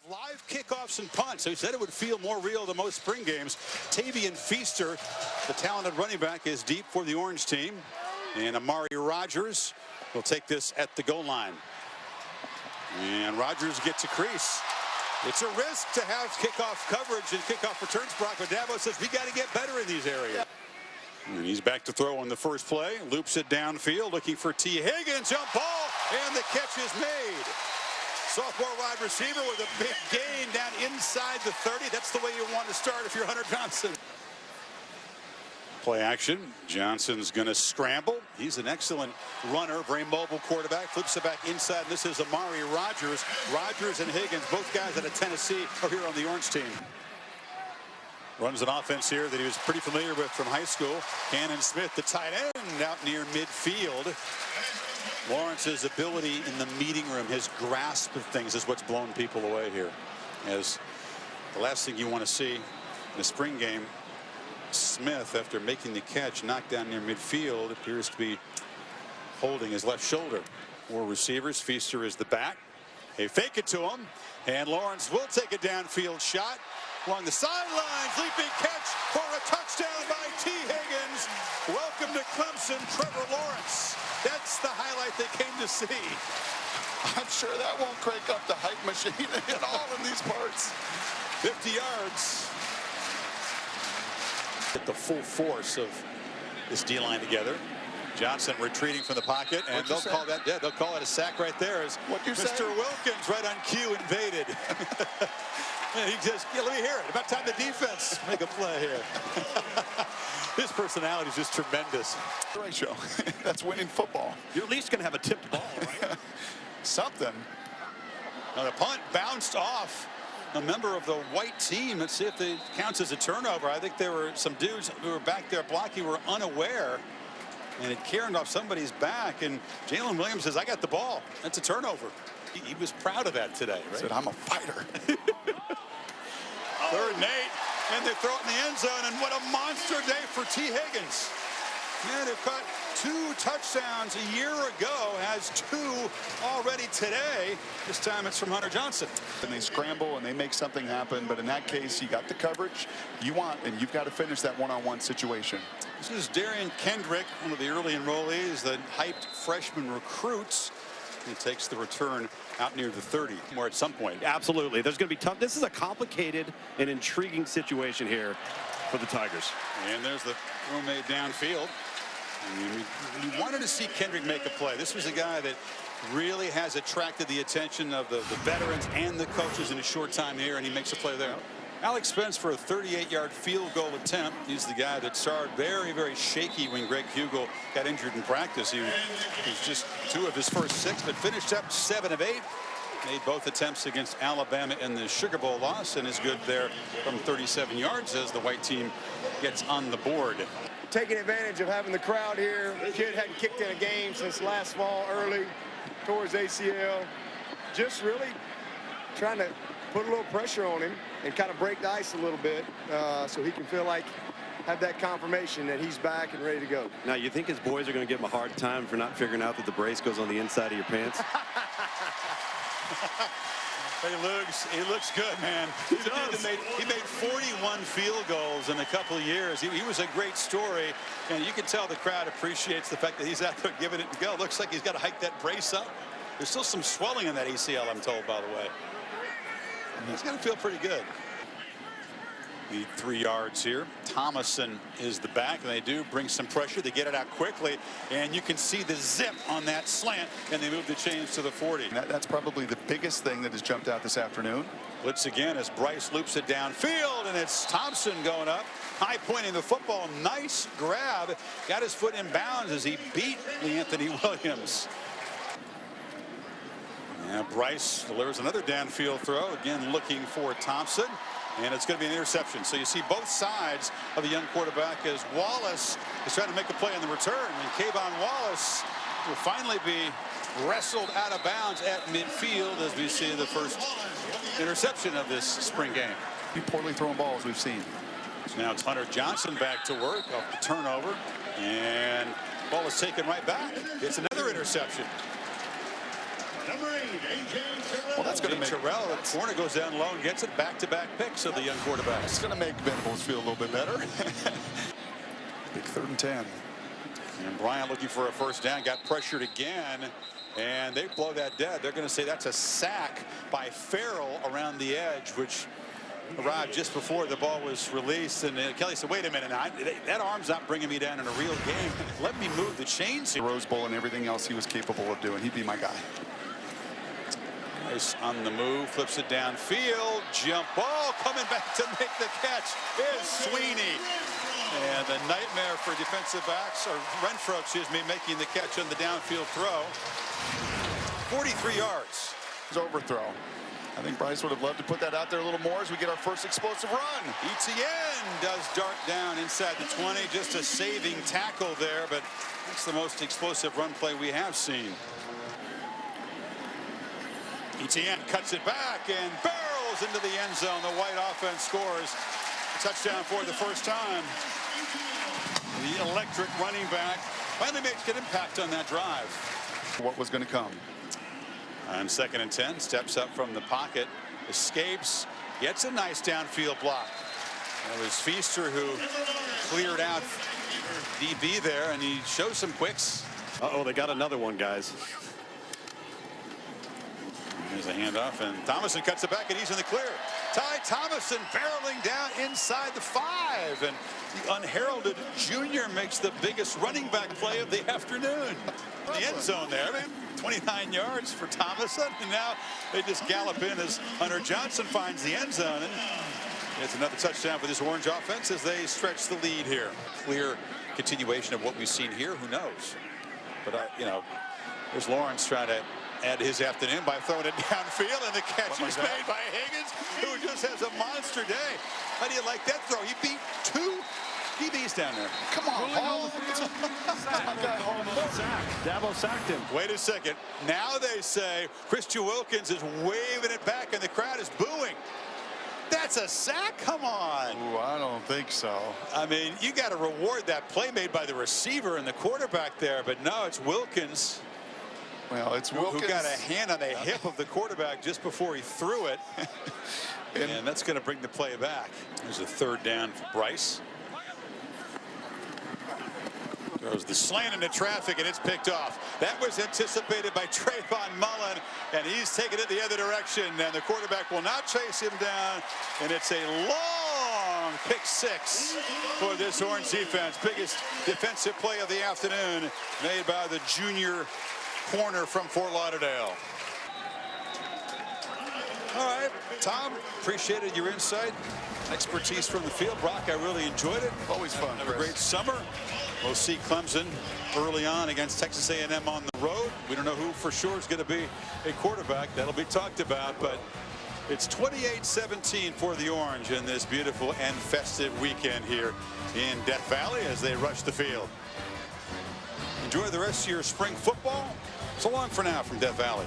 live kickoffs and punts. So he said it would feel more real than most spring games. Tavian Feaster, the talented running back, is deep for the Orange team. And Amari Rogers will take this at the goal line. And Rogers gets a crease. It's a risk to have kickoff coverage and kickoff returns, Brock, but Dabo says we got to get better in these areas. And he's back to throw on the first play. Loops it downfield, looking for Tee Higgins. Jump ball, and the catch is made. Sophomore wide receiver with a big gain down inside the 30. That's the way you want to start if you're Hunter Johnson. Play action. Johnson's going to scramble. He's an excellent runner, very mobile quarterback. Flips it back inside. This is Amari Rogers. Rogers and Higgins, both guys out of Tennessee, are here on the Orange team. Runs an offense here that he was pretty familiar with from high school. Cannon Smith, the tight end, out near midfield. Lawrence's ability in the meeting room, his grasp of things, is what's blown people away here. As the last thing you want to see in a spring game, Smith, after making the catch, knocked down near midfield, appears to be holding his left shoulder. Four receivers. Feaster is the back. They fake it to him, and Lawrence will take a downfield shot along the sidelines. Leaping catch for a touchdown by Tee Higgins. Welcome to Clemson, Trevor Lawrence. That's the highlight they came to see. I'm sure that won't crank up the hype machine at all in these parts. 50 yards. Get the full force of this D-line together. Johnson retreating from the pocket, and they'll call that dead. They'll call it a sack right there as Mr. Wilkins, right on cue, invaded. He just, let me hear it. About time the defense make a play here. His personality is just tremendous. Ratio. That's winning football. You're at least going to have a tipped ball, right? Something. Now the punt bounced off a member of the white team. Let's see if it counts as a turnover. I think there were some dudes who were back there blocking were unaware, and it carried off somebody's back, and Jalen Williams says, I got the ball. That's a turnover. He was proud of that today, right? He said, I'm a fighter. Third and 8, and they throw it in the end zone, and what a monster day for Tee Higgins. Man, who caught 2 touchdowns a year ago, has 2 already today. This time it's from Hunter Johnson. And they scramble and they make something happen, but in that case, you got the coverage you want, and you've got to finish that one-on-one situation. This is Darian Kendrick, one of the early enrollees, the hyped freshman recruits. He takes the return out near the 30, or at some point. Absolutely. There's going to be tough. This is a complicated and intriguing situation here for the Tigers. And there's the throw made downfield. We wanted to see Kendrick make a play. This was a guy that really has attracted the attention of the veterans and the coaches in a short time here, and he makes a play there. Alex Spence for a 38-yard field goal attempt. He's the guy that started very, very shaky when Greg Hugel got injured in practice. He was just 2 of his first 6, but finished up 7 of 8. Made both attempts against Alabama in the Sugar Bowl loss, and is good there from 37 yards as the white team gets on the board. Taking advantage of having the crowd here. The kid hadn't kicked in a game since last fall, early, towards ACL. Just really trying to put a little pressure on him and kind of break the ice a little bit so he can feel like have that confirmation that he's back and ready to go. Now, you think his boys are going to give him a hard time for not figuring out that the brace goes on the inside of your pants? He looks good, man. He made 41 field goals in a couple of years. He was a great story, and you can tell the crowd appreciates the fact that he's out there giving it a go. Looks like he's got to hike that brace up. There's still some swelling in that ACL, I'm told, by the way. He's going to feel pretty good. Lead 3 yards here. Thomason is the back, and they do bring some pressure. They get it out quickly, and you can see the zip on that slant, and they move the chains to the 40. That's probably the biggest thing that has jumped out this afternoon. Blitz again as Brice loops it downfield, and it's Thompson going up, high pointing the football. Nice grab. Got his foot in bounds as he beat Anthony Williams. Yeah, Brice delivers another downfield throw, again looking for Thompson. And it's going to be an interception. So you see both sides of the young quarterback as Wallace is trying to make a play on the return. And Kayvon Wallace will finally be wrestled out of bounds at midfield as we see the first interception of this spring game. Poorly thrown balls we've seen. So now it's Hunter Johnson back to work off the turnover. And ball is taken right back. It's another interception. Well, that's going to make Terrell, the corner goes down low and gets it. Back-to-back picks of the young quarterback. It's going to make Venables feel a little bit better. Big 3rd and 10. And Bryant looking for a first down, got pressured again, and they blow that dead. They're going to say that's a sack by Farrell around the edge, which arrived just before the ball was released. And Kelly said, wait a minute, that arm's not bringing me down in a real game. Let me move the chains here. The Rose Bowl and everything else he was capable of doing. He'd be my guy. Nice on the move, flips it downfield, jump ball, coming back to make the catch is Sweeney. And the nightmare for defensive backs, or Renfro, excuse me, making the catch on the downfield throw. 43 yards. His overthrow. I think Brice would have loved to put that out there a little more as we get our first explosive run. ETN does dart down inside the 20. Just a saving tackle there, but that's the most explosive run play we have seen. ETN cuts it back and barrels into the end zone. The White offense scores a touchdown for the first time. The electric running back finally makes an impact on that drive. What was going to come? On 2nd and 10, steps up from the pocket, escapes, gets a nice downfield block. It was Feaster who cleared out DB there, and he shows some quicks. Uh-oh, they got another one, guys. There's a handoff, and Thomason cuts it back, and he's in the clear. Ty Thomason barreling down inside the 5, and the unheralded junior makes the biggest running back play of the afternoon. The end zone there, 29 yards for Thomason, and now they just gallop in as Hunter Johnson finds the end zone, and it's another touchdown for this Orange offense as they stretch the lead here. Clear continuation of what we've seen here. Who knows? But you know, there's Lawrence trying to add his afternoon by throwing it downfield, and the catch is made by Higgins, who just has a monster day. How do you like that throw? He beat 2 DBs down there. Come on, Hall. Dabo sacked him. Wait a second. Now they say Christian Wilkins is waving it back, and the crowd is booing. That's a sack? Come on. Ooh, I don't think so. I mean, you got to reward that play made by the receiver and the quarterback there, but no, it's Wilkins. Well, it's Wilkins Who got a hand on the hip of the quarterback just before he threw it. And that's going to bring the play back. There's a 3rd down for Brice. Throws the slant into traffic, and it's picked off. That was anticipated by Trayvon Mullen, and he's taking it the other direction, and the quarterback will not chase him down, and it's a long pick 6 for this Orange defense. Biggest defensive play of the afternoon made by the junior corner from Fort Lauderdale. All right, Tom, appreciated your insight, expertise from the field. Brock, I really enjoyed it. Always fun. Have a great summer. We'll see Clemson early on against Texas A&M on the road. We don't know who for sure is going to be a quarterback. That'll be talked about, but it's 28-17 for the Orange in this beautiful and festive weekend here in Death Valley as they rush the field. Enjoy the rest of your spring football. So long for now from Death Valley.